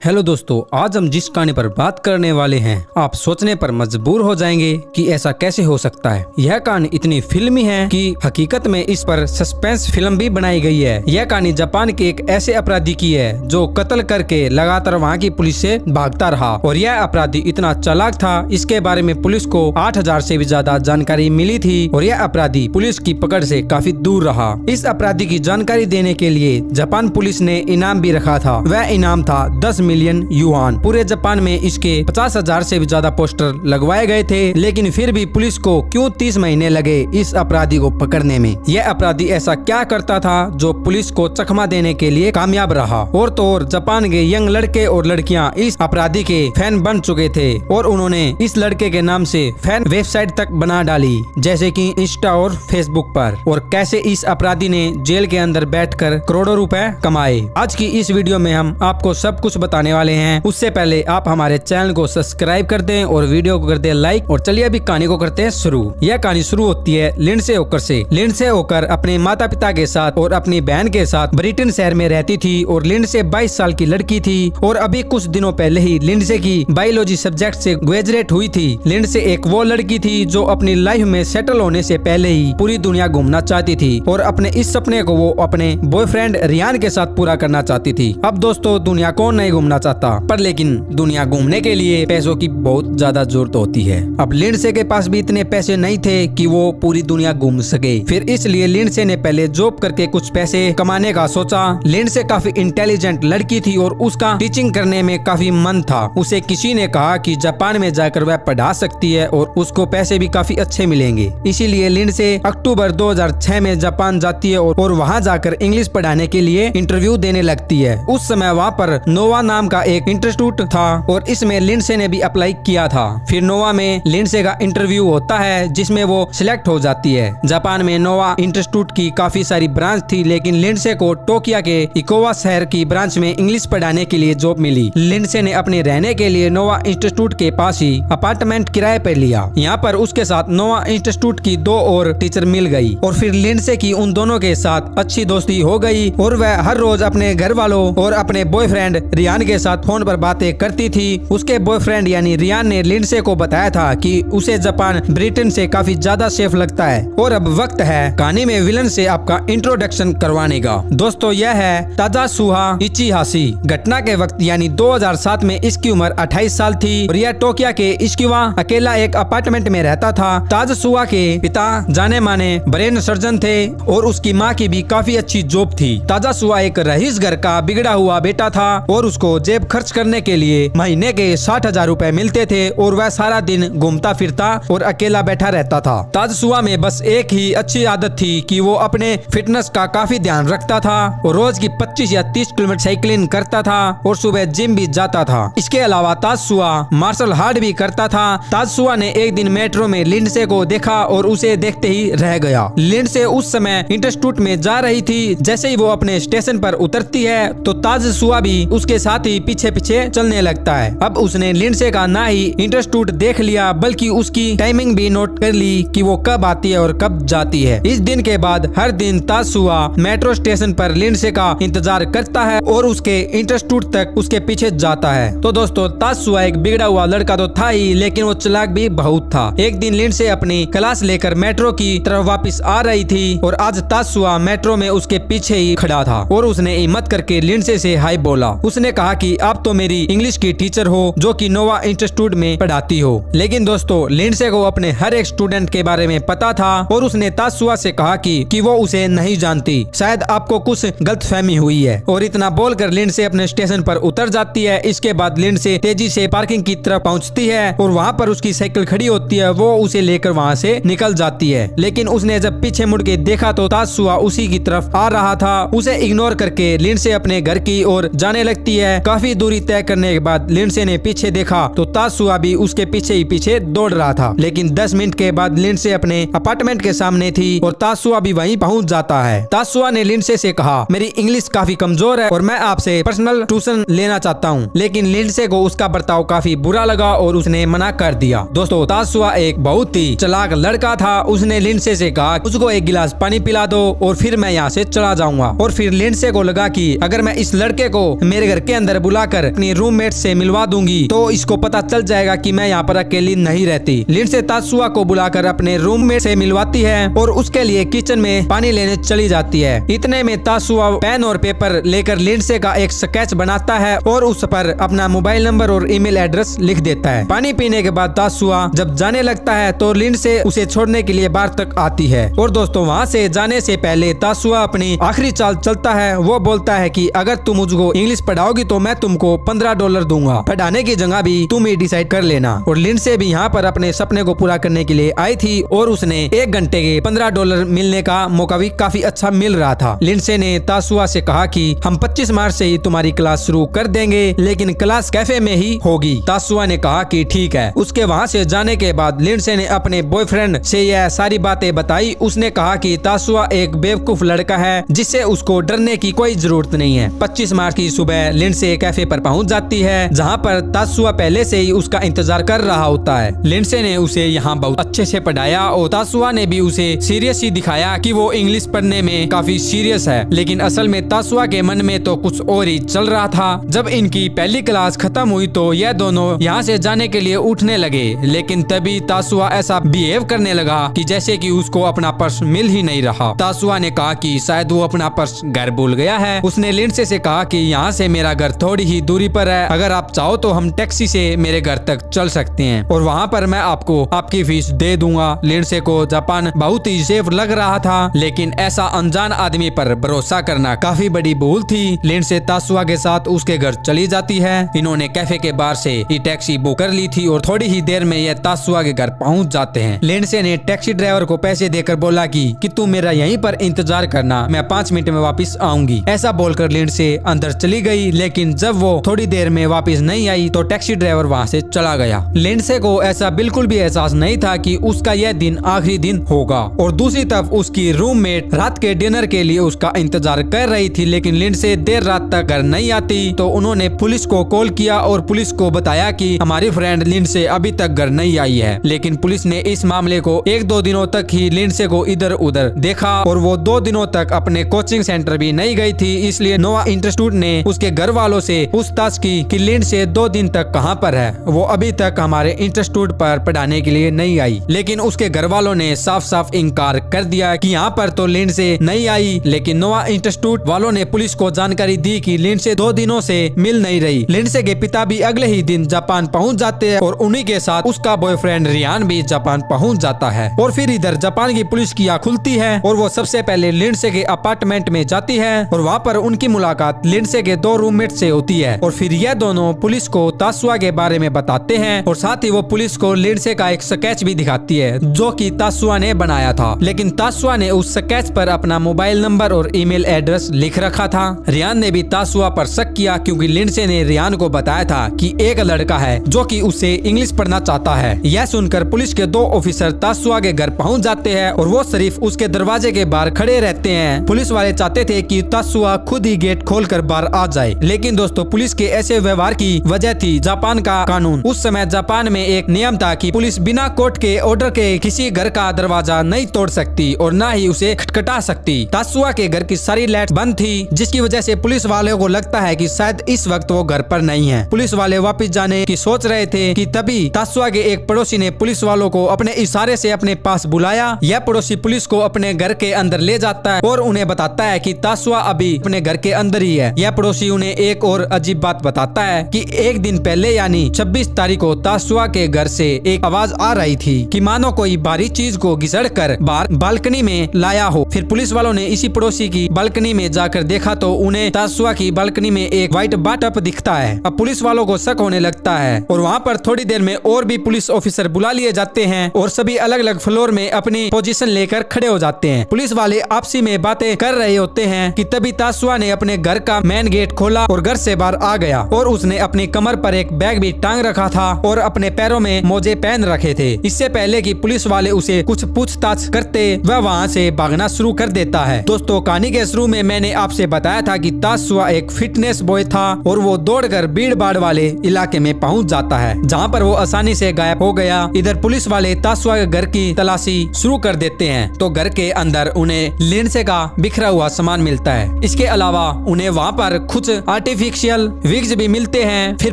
Hello दोस्तों, आज हम जिस कहानी पर बात करने वाले हैं आप सोचने पर मजबूर हो जाएंगे कि ऐसा कैसे हो सकता है। यह कहानी इतनी फिल्मी है कि हकीकत में इस पर सस्पेंस फिल्म भी बनाई गई है। यह कहानी जापान के एक ऐसे अपराधी की है जो कत्ल करके लगातार वहां की पुलिस से भागता रहा और यह अपराधी इतना चालाक था, इसके बारे में पुलिस को 8000 से भी ज्यादा जानकारी मिली थी और यह अपराधी पुलिस की पकड़ से काफी दूर रहा। इस अपराधी की जानकारी देने के लिए जापान पुलिस ने इनाम भी रखा था। वह इनाम था 10 मिलियन युआन। पूरे जापान में इसके 50,000 से भी ज्यादा पोस्टर लगवाए गए थे, लेकिन फिर भी पुलिस को क्यों 30 महीने लगे इस अपराधी को पकड़ने में। यह अपराधी ऐसा क्या करता था जो पुलिस को चकमा देने के लिए कामयाब रहा। और तो और जापान के यंग लड़के और लड़कियां इस अपराधी के फैन बन चुके थे और उन्होंने इस लड़के के नाम से फैन वेबसाइट तक बना डाली, जैसे कि इंस्टा और फेसबुक पर। और कैसे इस अपराधी ने जेल के अंदर बैठकर करोड़ों रुपए कमाए। आज की इस वीडियो में हम आपको सब कुछ बताने वाले हैं। उससे पहले आप हमारे चैनल को सब्सक्राइब कर दें और वीडियो को कर दें लाइक। और चलिए अभी कहानी को करते हैं शुरू। यह कहानी शुरू होती है लिंडसे ओकर से। लिंडसे ओकर अपने माता पिता के साथ और अपनी बहन के साथ ब्रिटेन शहर में रहती थी और लिंडसे 22 साल की लड़की थी और अभी कुछ दिनों पहले ही लिंडसे की बायोलॉजी सब्जेक्ट से ग्रेजुएट हुई थी। लिंडसे एक वो लड़की थी जो अपनी लाइफ में सेटल होने से पहले ही पूरी दुनिया घूमना चाहती थी और अपने इस सपने को वो अपने बॉयफ्रेंड रियान के साथ पूरा करना चाहती थी। अब दोस्तों, दुनिया कौन नहीं घूमना चाहता, पर लेकिन दुनिया घूमने के लिए पैसों की बहुत ज्यादा जरूरत होती है। अब लिंडसे के पास भी इतने पैसे नहीं थे कि वो पूरी दुनिया घूम सके। फिर इसलिए लिंडसे ने पहले जॉब करके कुछ पैसे कमाने का सोचा। लिंडसे काफी इंटेलिजेंट लड़की थी और उसका टीचिंग करने में काफी मन था। उसे किसी ने कहा कि जापान में जाकर वह पढ़ा सकती है और उसको पैसे भी काफी अच्छे मिलेंगे। इसीलिए लिंडसे अक्टूबर 2006 में जापान जाती है और वहाँ जाकर इंग्लिश पढ़ाने के लिए इंटरव्यू देने लगती है। उस समय वहाँ पर नोवा नाम का एक इंस्टीट्यूट था और इसमें लिंडसे ने भी अप्लाई किया था। फिर नोवा में लिंडसे का इंटरव्यू होता है जिसमें वो सिलेक्ट हो जाती है। जापान में नोवा इंस्टीट्यूट की काफी सारी ब्रांच थी, लेकिन लिंडसे को टोक्यो के इकोवा शहर की ब्रांच में इंग्लिश पढ़ाने के लिए जॉब मिली। लिंडसे ने अपने रहने के लिए नोवा इंस्टीट्यूट के पास ही अपार्टमेंट किराए पर लिया। यहाँ पर उसके साथ नोवा इंस्टीट्यूट की 2 और टीचर मिल गई और फिर लिंडसे की उन दोनों के साथ अच्छी दोस्ती हो गई और वह हर रोज अपने घर वालों और अपने बॉयफ्रेंड रियान के साथ फोन पर बातें करती थी। उसके बॉयफ्रेंड यानी रियान ने लिंडसे को बताया था कि उसे जापान ब्रिटेन से काफी ज्यादा सेफ लगता है। और अब वक्त है कहानी में विलन से आपका इंट्रोडक्शन करवाने का। दोस्तों, यह है ताजासुहा इचिहाशी। घटना के वक्त यानी 2007 में इसकी उम्र 28 साल थी और यह टोक्यो के इशिकावा अकेला एक अपार्टमेंट में रहता था। ताजासुहा के पिता जाने माने ब्रेन सर्जन थे और उसकी माँ की भी काफी अच्छी जॉब थी। ताजासुहा एक रईस घर का बिगड़ा हुआ बेटा था और उसको जेब खर्च करने के लिए महीने के 60,000 रुपए मिलते थे और वह सारा दिन घूमता फिरता और अकेला बैठा रहता था। ताजसुआ में बस एक ही अच्छी आदत थी कि वो अपने फिटनेस का काफी ध्यान रखता था और रोज की 25 या 30 किलोमीटर साइकिलिंग करता था और सुबह जिम भी जाता था। इसके अलावा ताजसुआ मार्शल आर्ट भी करता था। ताजसुआ ने एक दिन मेट्रो में लिंडसे को देखा और उसे देखते ही रह गया। लिंडसे उस समय इंस्टीट्यूट में जा रही थी। जैसे ही वो अपने स्टेशन पर उतरती है तो ताजसुआ भी उसके साथ ही पीछे पीछे चलने लगता है। अब उसने लिंडसे का ना ही इंस्टीट्यूट देख लिया बल्कि उसकी टाइमिंग भी नोट कर ली कि वो कब आती है और कब जाती है। इस दिन के बाद हर दिन ताजसुआ मेट्रो स्टेशन पर लिंडसे का इंतजार करता है और उसके इंस्टीट्यूट तक उसके पीछे जाता है। तो दोस्तों, ताजसुआ एक बिगड़ा हुआ लड़का तो था ही, लेकिन वो चालाक भी बहुत था। एक दिन लिंडसे अपनी क्लास लेकर मेट्रो की तरफ वापस आ रही थी और आज ताजसुआ मेट्रो में उसके पीछे ही खड़ा था और उसने हिम्मत करके लिंडसे से हाय बोला। उसने कहा कि आप तो मेरी इंग्लिश की टीचर हो जो कि नोवा इंस्टीट्यूट में पढ़ाती हो। लेकिन दोस्तों, लिंडसे को अपने हर एक स्टूडेंट के बारे में पता था और उसने ताजसुआ से कहा कि वो उसे नहीं जानती, शायद आपको कुछ गलतफहमी हुई है। और इतना बोलकर लिंडसे अपने स्टेशन पर उतर जाती है। इसके बाद लिंडसे तेजी से पार्किंग की तरफ पहुंचती है और वहाँ पर उसकी साइकिल खड़ी होती है। वो उसे लेकर वहाँ से निकल जाती है, लेकिन उसने जब पीछे मुड़ के देखा तो ताजसुआ उसी की तरफ आ रहा था। उसे इग्नोर करके लिंडसे अपने घर की ओर जाने लगती है। काफी दूरी तय करने के बाद लिंडसे ने पीछे देखा तो ताजसुआ भी उसके पीछे ही पीछे दौड़ रहा था। लेकिन 10 मिनट के बाद लिंडसे अपने अपार्टमेंट के सामने थी और ताजसुआ भी वहीं पहुंच जाता है। ताजसुआ ने लिंडसे से कहा, मेरी इंग्लिश काफी कमजोर है और मैं आपसे पर्सनल ट्यूशन लेना चाहता हूँ। लेकिन लिंडसे को उसका बर्ताव काफी बुरा लगा और उसने मना कर दिया। दोस्तों, ताजसुआ एक बहुत ही चालाक लड़का था। उसने लिंडसे से कहा, उसको एक गिलास पानी पिला दो और फिर मैं यहाँ से चला जाऊंगा। और फिर लिंडसे को लगा कि अगर मैं इस लड़के को मेरे घर के अंदर अंदर बुलाकर अपनी रूममेट से मिलवा दूंगी तो इसको पता चल जाएगा कि मैं यहाँ पर अकेली नहीं रहती। लिंडसे तात्सुया को बुलाकर अपने रूममेट से मिलवाती है और उसके लिए किचन में पानी लेने चली जाती है। इतने में तात्सुया पेन और पेपर लेकर लिंडसे का एक स्केच बनाता है और उस पर अपना मोबाइल नंबर और ईमेल एड्रेस लिख देता है। पानी पीने के बाद तात्सुया जब जाने लगता है तो लिंडसे उसे छोड़ने के लिए बाहर तक आती है। और दोस्तों वहाँ से जाने से पहले तात्सुया अपनी आखिरी चाल चलता है। वो बोलता है कि अगर तुम मुझको इंग्लिश पढ़ाओगी तो मैं तुमको $15 दूंगा, पढ़ाने की जगह भी तुम ही डिसाइड कर लेना। और लिंडसे भी यहाँ पर अपने सपने को पूरा करने के लिए आई थी और उसने 1 घंटे के $15 मिलने का मौका भी काफी अच्छा मिल रहा था। लिंडसे ने तात्सुया से कहा कि हम 25 मार्च से ही तुम्हारी क्लास शुरू कर देंगे, लेकिन क्लास कैफे में ही होगी। तात्सुया ने कहा कि ठीक है। उसके वहाँ से जाने के बाद लिंडसे ने अपने बॉयफ्रेंड से यह सारी बातें बताई। उसने कहा कि तात्सुया एक बेवकूफ लड़का है जिससे उसको डरने की कोई जरूरत नहीं है। 25 मार्च की सुबह लिंडसे कैफे पर पहुंच जाती है जहां पर तात्सुया पहले से ही उसका इंतजार कर रहा होता है। लिंडसे ने उसे यहां बहुत अच्छे से पढ़ाया और तात्सुया ने भी उसे सीरियस ही दिखाया कि वो इंग्लिश पढ़ने में काफी सीरियस है, लेकिन असल में तात्सुया के मन में तो कुछ और ही चल रहा था। जब इनकी पहली क्लास खत्म हुई तो यह दोनों यहाँ से जाने के लिए उठने लगे, लेकिन तभी तात्सुया ऐसा बिहेव करने लगा कि जैसे कि उसको अपना पर्स मिल ही नहीं रहा। तात्सुया ने कहा कि शायद वो अपना पर्स घर भूल गया है। उसने लिंडसे से कहा कि यहाँ से मेरा घर थोड़ी ही दूरी पर है, अगर आप चाहो तो हम टैक्सी से मेरे घर तक चल सकते हैं और वहाँ पर मैं आपको आपकी फीस दे दूंगा। लिंडसे को जापान बहुत ही सेफ लग रहा था, लेकिन ऐसा अनजान आदमी पर भरोसा करना काफी बड़ी भूल थी। लिंडसे तात्सुया के साथ उसके घर चली जाती है। इन्होंने कैफे के बाहर से ही टैक्सी बुक कर ली थी और थोड़ी ही देर में यह तात्सुया के घर पहुँच जाते हैं। लिंडसे ने टैक्सी ड्राइवर को पैसे देकर बोला कि तुम मेरा यहीं पर इंतजार करना, मैं 5 मिनट में वापस आऊंगी। ऐसा बोलकर लिंडसे अंदर चली गई, लेकिन जब वो थोड़ी देर में वापस नहीं आई तो टैक्सी ड्राइवर वहाँ से चला गया। लिंडसे को ऐसा बिल्कुल भी एहसास नहीं था कि उसका यह दिन आखिरी दिन होगा। और दूसरी तरफ उसकी रूममेट रात के डिनर के लिए उसका इंतजार कर रही थी, लेकिन लिंडसे देर रात तक घर नहीं आती तो उन्होंने पुलिस को कॉल किया और पुलिस को बताया कि हमारी फ्रेंड लिंडसे अभी तक घर नहीं आई है। लेकिन पुलिस ने इस मामले को 1-2 दिनों तक ही लिंडसे को इधर उधर देखा और वो 2 दिनों तक अपने कोचिंग सेंटर भी नहीं गई थी। इसलिए नोवा इंस्टीट्यूट ने उसके घर वालों से पूछताछ की कि लिंडसे 2 दिन तक कहां पर है, वो अभी तक हमारे इंस्टीट्यूट पर पढ़ाने के लिए नहीं आई। लेकिन उसके घर वालों ने साफ साफ इनकार कर दिया कि यहाँ पर तो लिंडसे नहीं आई। लेकिन नोवा इंस्टीट्यूट वालों ने पुलिस को जानकारी दी कि लिंडसे 2 दिनों से मिल नहीं रही। लिंडसे के पिता भी अगले ही दिन जापान पहुँच जाते हैं और उन्हीं के साथ उसका बॉयफ्रेंड रियान भी जापान पहुँच जाता है। और फिर इधर जापान की पुलिस की आँख खुलती है और वो सबसे पहले लिंडसे के अपार्टमेंट में जाती है और वहाँ पर उनकी मुलाकात लिंडसे के 2 रूममेट से होती है। और फिर यह दोनों पुलिस को तात्सुया के बारे में बताते हैं और साथ ही वो पुलिस को लिंडसे का एक स्केच भी दिखाती है जो कि तात्सुया ने बनाया था। लेकिन तात्सुया ने उस स्केच पर अपना मोबाइल नंबर और ईमेल एड्रेस लिख रखा था। रियान ने भी तात्सुया पर शक किया क्योंकि लिंडसे ने रियान को बताया था कि एक लड़का है जो कि उससे इंग्लिश पढ़ना चाहता है। यह सुनकर पुलिस के 2 ऑफिसर तात्सुया के घर पहुंच जाते हैं और वो सिर्फ उसके दरवाजे के बाहर खड़े रहते हैं। पुलिस वाले चाहते थे कि तात्सुया खुद ही गेट खोलकर बाहर आ जाए, लेकिन दोस्तों पुलिस के ऐसे व्यवहार की वजह थी जापान का कानून। उस समय जापान में एक नियम था कि पुलिस बिना कोर्ट के ऑर्डर के किसी घर का दरवाजा नहीं तोड़ सकती और न ही उसे खटखटा सकती। तात्सुया के घर की सारी लाइट बंद थी, जिसकी वजह से पुलिस वालों को लगता है कि शायद इस वक्त वो घर पर नहीं है। पुलिस वाले वापस जाने की सोच रहे थे कि तभी तात्सुया के एक पड़ोसी ने पुलिस वालों को अपने इशारे से अपने पास बुलाया। यह पड़ोसी पुलिस को अपने घर के अंदर ले जाता है और उन्हें बताता है कि तात्सुया अभी अपने घर के अंदर ही है। यह पड़ोसी उन्हें एक और अजीब बात बताता है कि एक दिन पहले यानी 26 तारीख को तात्सुया के घर से एक आवाज आ रही थी कि मानो कोई भारी चीज को घिसड़ कर बाहर बालकनी में लाया हो। फिर पुलिस वालों ने इसी पड़ोसी की बालकनी में जाकर देखा तो उन्हें तात्सुया की बालकनी में एक व्हाइट बाटअप दिखता है। अब पुलिस वालों को शक होने लगता है और वहाँ पर थोड़ी देर में और भी पुलिस ऑफिसर बुला लिए जाते हैं और सभी अलग अलग फ्लोर में अपनी पोजीशन लेकर खड़े हो जाते हैं। पुलिस वाले आपसी में बातें कर रहे होते हैं कि तभी तात्सुया ने अपने घर का मेन गेट खोला और घर से बाहर आ गया और उसने अपनी कमर पर एक बैग भी टांग रखा था और अपने पैरों में मोजे पहन रखे थे। इससे पहले कि पुलिस वाले उसे कुछ पूछताछ करते वह वहाँ से भागना शुरू कर देता है। दोस्तों कहानी के शुरू में मैंने आपसे बताया था कि तात्सुया एक फिटनेस बॉय था और वो दौड़कर भीड़ भाड़ वाले इलाके में पहुँच जाता है जहाँ पर वो आसानी से गायब हो गया। इधर पुलिस वाले तात्सुया के घर की तलाशी शुरू कर देते हैं तो घर के अंदर उन्हें लिंडसे का बिखरा हुआ सामान मिलता है। इसके अलावा उन्हें वहाँ पर कुछ आर्टिफिशियल आर्टिफिशियल विग्स भी मिलते हैं। फिर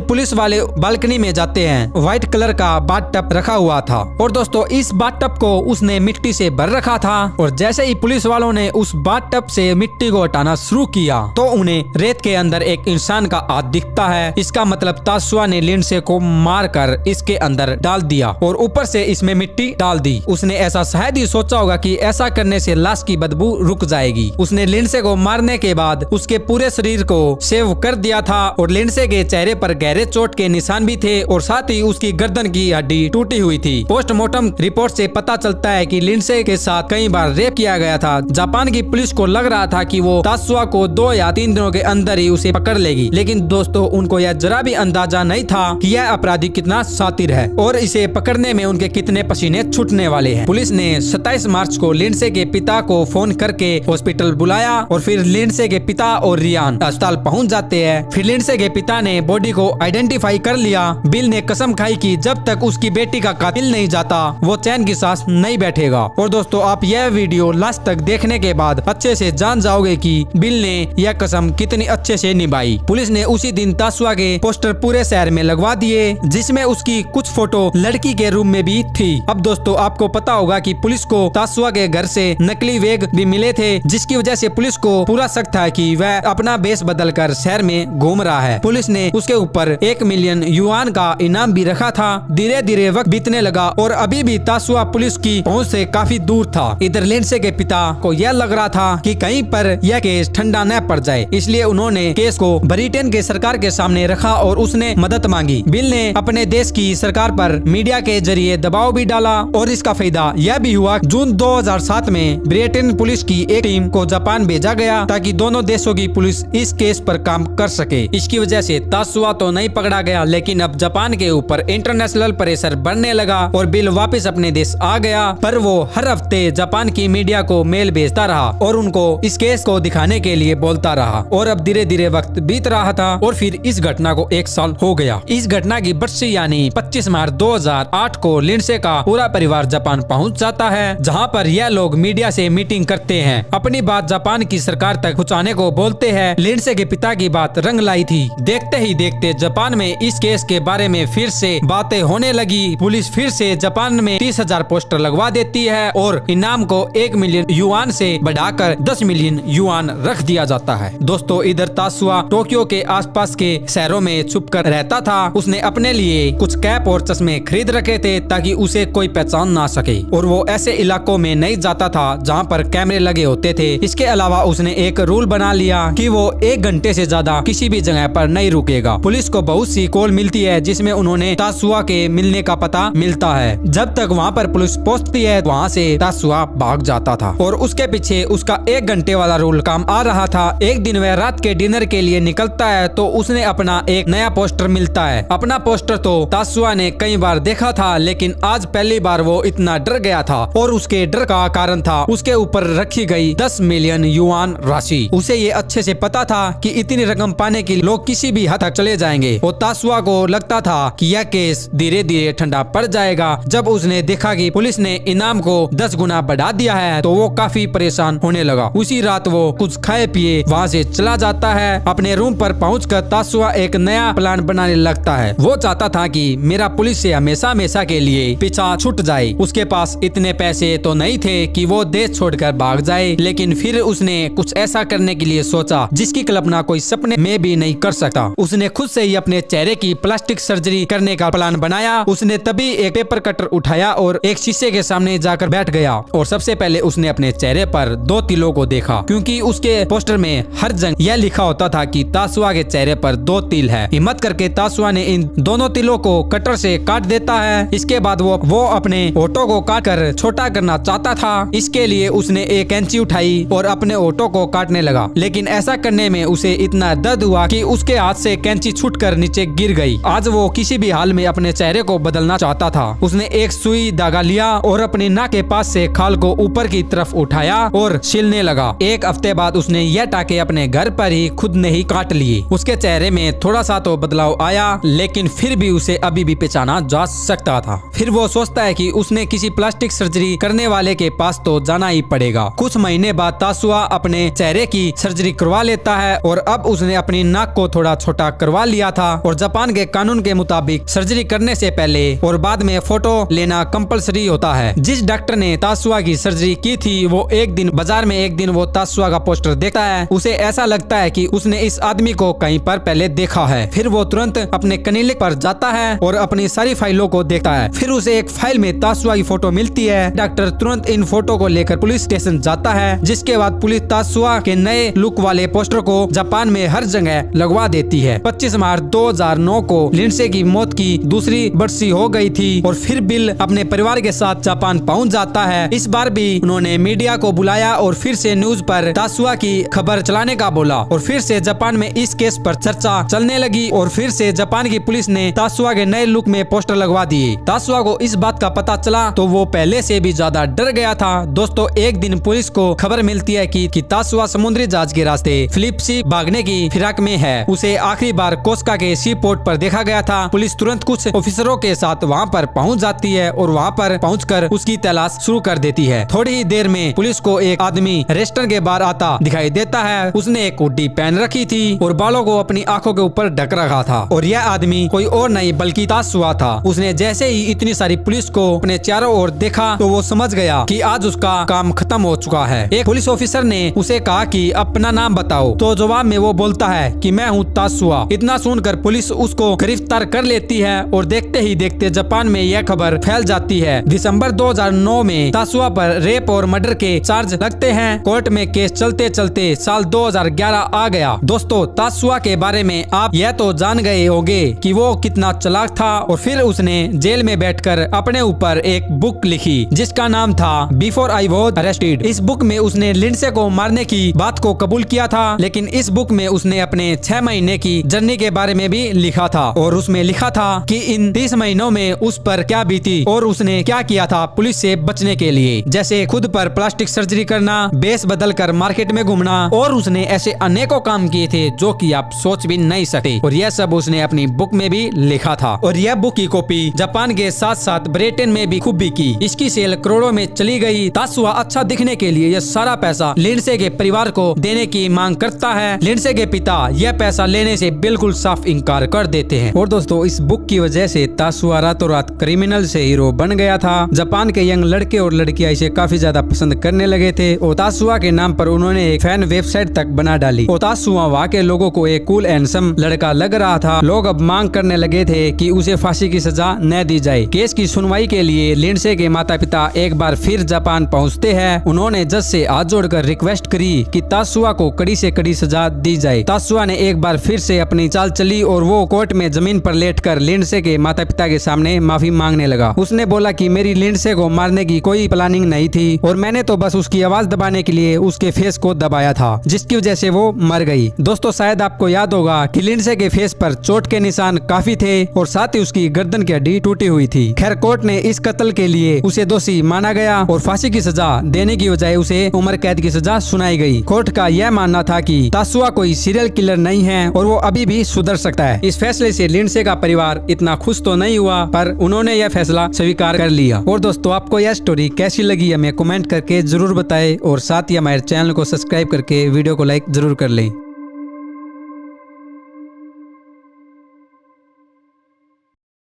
पुलिस वाले बालकनी में जाते हैं। व्हाइट कलर का बाथटब रखा हुआ था और दोस्तों इस बाथटब को उसने मिट्टी से भर रखा था और जैसे ही पुलिस वालों ने उस बाथटब से मिट्टी को हटाना शुरू किया तो उन्हें रेत के अंदर एक इंसान का हाथ दिखता है। इसका मतलब तासुआ ने लिंडसे को मारकर इसके अंदर डाल दिया और ऊपर से इसमें मिट्टी डाल दी। उसने ऐसा शायद ही सोचा होगा कि ऐसा करने से लाश की बदबू रुक जाएगी। उसने लिंडसे को मारने के बाद उसके पूरे शरीर को सेव कर दिया था और लिंडसे के चेहरे पर गहरे चोट के निशान भी थे और साथ ही उसकी गर्दन की हड्डी टूटी हुई थी। पोस्टमार्टम रिपोर्ट से पता चलता है कि लिंडसे के साथ कई बार रेप किया गया था। जापान की पुलिस को लग रहा था कि वो तासुआ को 2 या 3 दिनों के अंदर ही उसे पकड़ लेगी, लेकिन दोस्तों उनको यह जरा भी अंदाजा नहीं था कि यह अपराधी कितना शातिर है और इसे पकड़ने में उनके कितने पसीने छूटने वाले हैं। पुलिस ने 27 मार्च को लिंडसे के पिता को फोन करके हॉस्पिटल बुलाया और फिर लिंडसे के पिता और रियान अस्पताल पहुंच जाते हैं। फिर लिंडसे के पिता ने बॉडी को आइडेंटिफाई कर लिया। बिल ने कसम खाई कि जब तक उसकी बेटी का कातिल नहीं जाता वो चैन की सांस नहीं बैठेगा। और दोस्तों आप यह वीडियो लास्ट तक देखने के बाद अच्छे से जान जाओगे कि बिल ने यह कसम कितनी अच्छे से निभाई। पुलिस ने उसी दिन तासुआ के पोस्टर पूरे शहर में लगवा दिए जिसमें उसकी कुछ फोटो लड़की के रूम में भी थी। अब दोस्तों आपको पता होगा कि पुलिस को तासुआ के घर से नकली बैग भी मिले थे जिसकी वजह से पुलिस को पूरा शक था कि वह अपना बेस बदलकर शहर में घूम रहा है। पुलिस ने उसके ऊपर 1 मिलियन युआन का इनाम भी रखा था। धीरे धीरे वक्त बीतने लगा और अभी भी तासुआ पुलिस की पहुंच से काफी दूर था। इधर लिंडसे के पिता को यह लग रहा था कि कहीं पर यह केस ठंडा न पड़ जाए, इसलिए उन्होंने केस को ब्रिटेन के सरकार के सामने रखा और उसने मदद मांगी। बिल ने अपने देश की सरकार पर मीडिया के जरिए दबाव भी डाला और इसका फायदा यह भी हुआ। जून 2007 में ब्रिटेन पुलिस की एक टीम को जापान भेजा गया ताकि दोनों देशों की पुलिस इस केस पर काम कर सके। इसकी वजह से तासुआ तो नहीं पकड़ा गया, लेकिन अब जापान के ऊपर इंटरनेशनल प्रेशर बढ़ने लगा और बिल वापस अपने देश आ गया। पर वो हर हफ्ते जापान की मीडिया को मेल भेजता रहा और उनको इस केस को दिखाने के लिए बोलता रहा और अब धीरे धीरे वक्त बीत रहा था और फिर इस घटना को 1 साल हो गया। इस घटना की बरसी यानी 25 मार्च 2008 को लिंडसे का पूरा परिवार जापान पहुंच जाता है, जहां पर यह लोग मीडिया से मीटिंग करते हैं, अपनी बात जापान की सरकार तक पहुंचाने को बोलते हैं। लिंडसे के पिता की बात रंग लाई थी। देखते ही देखते जापान में इस केस के बारे में फिर से बातें होने लगी। पुलिस फिर से जापान में 30,000 पोस्टर लगवा देती है और इनाम को 1 मिलियन युआन से बढ़ाकर 10 मिलियन युआन रख दिया जाता है। दोस्तों इधर तासुआ टोक्यो के आसपास के शहरों में छुपकर रहता था। उसने अपने लिए कुछ कैप और चश्मे खरीद रखे थे ताकि उसे कोई पहचान ना सके और वो ऐसे इलाकों में नहीं जाता था जहाँ पर कैमरे लगे होते थे। इसके अलावा उसने एक रूल बना लिया कि वो 1 घंटे से ज्यादा किसी भी जगह पर नहीं रुकेगा। पुलिस को बहुत सी कॉल मिलती है जिसमें उन्होंने तासुआ के मिलने का पता मिलता है। जब तक वहाँ पर पुलिस पहुँचती है वहाँ से तासुआ भाग जाता था और उसके पीछे उसका 1 घंटे वाला रूल काम आ रहा था। एक दिन वह रात के डिनर के लिए निकलता है तो उसने अपना एक नया पोस्टर मिलता है। अपना पोस्टर तो तासुआ ने कई बार देखा था, लेकिन आज पहली बार वो इतना डर गया था और उसके डर का कारण था उसके ऊपर रखी गई 10 मिलियन युआन राशि। उसे ये अच्छे से पता था कि इतनी रकम पाने के लोग किसी भी हद तक चले जाएंगे और तासुआ को लगता था कि यह केस धीरे धीरे ठंडा पड़ जाएगा। जब उसने देखा कि पुलिस ने इनाम को 10 गुना बढ़ा दिया है तो वो काफी परेशान होने लगा। उसी रात वो कुछ खाए पिए वहाँ से चला जाता है। अपने रूम पर पहुंचकर तासुआ एक नया प्लान बनाने लगता है। वो चाहता था कि मेरा पुलिस से हमेशा हमेशा के लिए पीछा छूट जाए। उसके पास इतने पैसे तो नहीं थे कि वो देश छोड़कर भाग जाए, लेकिन फिर उसने कुछ ऐसा करने के लिए सोचा जिसकी कल्पना कोई सपने में भी नहीं कर सकता। उसने खुद से ही अपने चेहरे की प्लास्टिक सर्जरी करने का प्लान बनाया। उसने तभी एक पेपर कटर उठाया और एक शीशे के सामने जाकर बैठ गया और सबसे पहले उसने अपने चेहरे पर 2 तिलों को देखा, क्योंकि उसके पोस्टर में हर जगह यह लिखा होता था कि तासुआ के चेहरे पर 2 तिल है। हिम्मत करके तासुआ ने इन दोनों तिलों को कटर से काट देता है। इसके बाद वो अपने होठों को काट कर छोटा करना चाहता था। इसके लिए उसने एक कैंची उठाई और अपने होठों को काटने लगा, लेकिन ऐसा करने में उसे इतना दर्द हुआ कि उसके हाथ से कैंची छूटकर नीचे गिर गई। आज वो किसी भी हाल में अपने चेहरे को बदलना चाहता था। उसने एक सुई धागा लिया और अपनी नाक के पास से खाल को ऊपर की तरफ उठाया और छिलने लगा। 1 हफ्ते बाद उसने यह टाके अपने घर पर ही खुद ने ही काट लिए। उसके चेहरे में थोड़ा सा तो बदलाव आया, लेकिन फिर भी उसे अभी भी पहचाना जा सकता था। फिर वो सोचता है कि उसने किसी प्लास्टिक सर्जरी करने वाले के पास तो जाना ही पड़ेगा। कुछ महीने बाद तासुआ अपने चेहरे की सर्जरी करवा लेता है और अब उसने अपनी नाक को थोड़ा छोटा करवा लिया था और जापान के कानून के मुताबिक सर्जरी करने से पहले और बाद में फोटो लेना कंपलसरी होता है। जिस डॉक्टर ने तासुआ की सर्जरी की थी वो एक दिन बाजार में वो तासुआ का पोस्टर देखता है। उसे ऐसा लगता है कि उसने इस आदमी को कहीं पर पहले देखा है। फिर वो तुरंत अपने क्लिनिक पर जाता है और अपनी सारी फाइलों को देखता है। फिर उसे एक फाइल में तासुआ की फोटो मिलती है। डॉक्टर तुरंत इन फोटो को लेकर पुलिस स्टेशन जाता है, जिसके बाद पुलिस तासुआ के नए लुक वाले पोस्टर को जापान में हर जगह लगवा देती है। 25 मार्च 2009 को लिंडसे की मौत की दूसरी बरसी हो गई थी और फिर बिल अपने परिवार के साथ जापान पहुंच जाता है। इस बार भी उन्होंने मीडिया को बुलाया और फिर से न्यूज पर तासुआ की खबर चलाने का बोला और फिर से जापान में इस केस पर चर्चा चलने लगी और फिर से जापान की पुलिस ने तासुआ के नए लुक में पोस्टर लगवा दिए। तासुआ को इस बात का पता चला तो वो पहले से भी ज्यादा डर गया था। दोस्तों, एक दिन पुलिस को खबर मिलती है कि तासुआ समुद्री जहाज के रास्ते फिलिपींस भागने की फिराक में है। उसे आखिरी बार कोस्का के सी पोर्ट पर देखा गया था। पुलिस तुरंत कुछ ऑफिसरों के साथ वहाँ पर पहुँच जाती है और वहाँ पर पहुँचकर उसकी तलाश शुरू कर देती है। थोड़ी ही देर में पुलिस को एक आदमी रेस्टोरेंट के बाहर आता दिखाई देता है। उसने एक हुड्डी पहन रखी थी और बालों को अपनी आंखों के ऊपर ढक रखा था और यह आदमी कोई और नहीं बल्कि तासुआ था। उसने जैसे ही इतनी सारी पुलिस को अपने चारों ओर देखा तो वो समझ गया कि आज उसका काम खत्म हो चुका है। एक पुलिस ऑफिसर ने उसे कहा कि अपना नाम बताओ, तो जवाब में वो बोलता है कि मैं हूँ तासुआ। इतना सुनकर पुलिस उसको गिरफ्तार कर लेती है और देखते ही देखते जापान में यह खबर फैल जाती है। दिसंबर 2009 में तासुआ पर रेप और मर्डर के चार्ज लगते हैं। कोर्ट में केस चलते चलते साल 2011 आ गया। दोस्तों, तासुआ के बारे में आप यह तो जान गए होंगे कि वो कितना चालाक था और फिर उसने जेल में बैठकर अपने ऊपर एक बुक लिखी जिसका नाम था बिफोर आई वॉज अरेस्टेड। इस बुक में उसने लिंडसे को मारने की बात को कबूल किया था, लेकिन इस बुक में उसने अपने 6 महीने की जर्नी के बारे में भी लिखा था और उसमें लिखा था कि इन 30 महीनों में उस पर क्या बीती और उसने क्या किया था पुलिस से बचने के लिए, जैसे खुद पर प्लास्टिक सर्जरी करना, बेस बदल कर मार्केट में घूमना और उसने ऐसे अनेकों काम किए थे जो कि आप सोच भी नहीं सकते और यह सब उसने अपनी बुक में भी लिखा था। और यह बुक की कॉपी जापान के साथ साथ ब्रिटेन में भी खूब बिकी। इसकी सेल करोड़ों में चली गई। तासुआ अच्छा दिखने के लिए यह सारा पैसा लिंडसे के परिवार को देने की मांग करता है। लिंडसे के पिता यह पैसा लेने से बिल्कुल साफ इनकार कर देते हैं। और दोस्तों, इस बुक की वजह से तासुआ रातों रात क्रिमिनल से हीरो बन गया था। जापान के यंग लड़के और लड़कियां इसे काफी ज्यादा पसंद करने लगे थे और तासुआ के नाम पर उन्होंने एक फैन वेबसाइट तक बना डाली। और तासुआ वहाँ के लोगों को एक कूल हैंडसम लड़का लग रहा था। लोग अब मांग करने लगे थे कि उसे फांसी की सजा न दी जाए। केस की सुनवाई के लिए लिंडसे के माता पिता एक बार फिर जापान पहुँचते हैं। उन्होंने जज से हाथ जोड़कर रिक्वेस्ट करी कि तासुआ को कड़ी से कड़ी सजा दी जाए। तासुआ ने एक बार फिर से अपनी चाल चली और वो कोर्ट में जमीन पर लेटकर लिंडसे के माता पिता के सामने माफी मांगने लगा। उसने बोला कि मेरी लिंडसे को मारने की कोई प्लानिंग नहीं थी और मैंने तो बस उसकी आवाज दबाने के लिए उसके फेस को दबाया था, जिसकी वजह से वो मर गई। दोस्तों, शायद आपको याद होगा कि लिंडसे के फेस पर चोट के निशान काफी थे और साथ ही उसकी गर्दन की हड्डी टूटी हुई थी। खैर, कोर्ट ने इस कत्ल के लिए उसे दोषी माना गया और फांसी की सजा देने की बजाय उसे उम्र कैद की सजा सुनाई गई। कोर्ट का यह मानना था कि तासुआ कोई सीरियल किलर नहीं है और वो अभी भी सुधर सकता है। इस फैसले से लिंडसे का परिवार इतना खुश तो नहीं हुआ, पर उन्होंने यह फैसला स्वीकार कर लिया। और दोस्तों, आपको यह स्टोरी कैसी लगी हमें कमेंट करके जरूर बताएं और साथ ही हमारे चैनल को सब्सक्राइब करके वीडियो को लाइक जरूर कर लें।